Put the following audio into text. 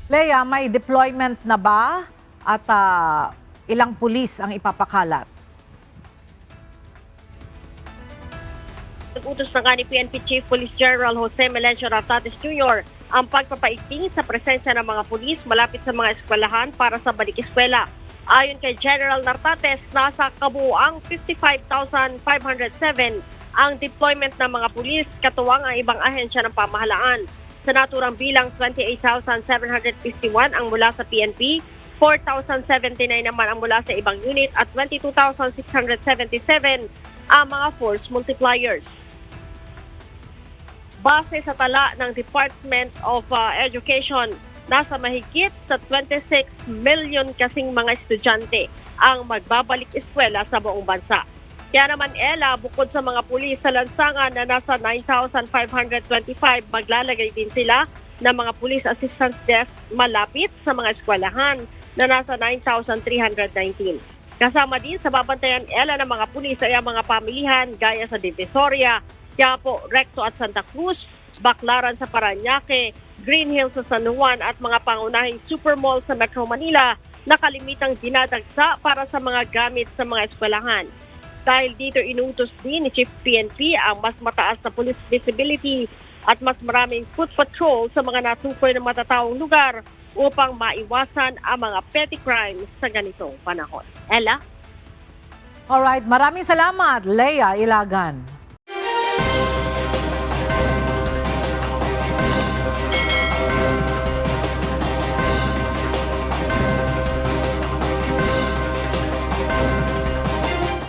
Lea, may deployment na ba at ilang pulis ang ipapakalat? Nag-utos na nga ni PNP Chief Police General Jose Melencio Nartates Jr. ang pagpapaigting sa presensya ng mga pulis malapit sa mga eskwelahan para sa balik-eskwela. Ayon kay General Nartates, nasa kabuuang 55,507 ang deployment ng mga pulis, katuwang ang ibang ahensya ng pamahalaan. Sa naturang bilang, 28,751 ang mula sa PNP, 4,079 naman ang mula sa ibang unit at 22,677 ang mga force multipliers. Base sa tala ng Department of Education, nasa mahigit sa 26 million kasing mga estudyante ang magbabalik eskwela sa buong bansa. Kaya naman, Ella, bukod sa mga pulis sa lansangan na nasa 9,525, maglalagay din sila ng mga police assistance desk malapit sa mga eskwelahan na nasa 9,319. Kasama din sa babantayan, Ella, ng mga pulis ay ang mga pamilihan gaya sa Divisoria, Quiapo, Recto at Santa Cruz, Baclaran sa Parañaque, Green Hills sa San Juan at mga pangunahing supermall sa Metro Manila na kalimitang dinadagsa para sa mga gamit sa mga eskwelahan. Dahil dito inutos din ni Chief PNP ang mas mataas na police visibility at mas maraming foot patrol sa mga natukoy ng matataong lugar upang maiwasan ang mga petty crimes sa ganitong panahon. Ella? Alright, maraming salamat, Lea Ilagan.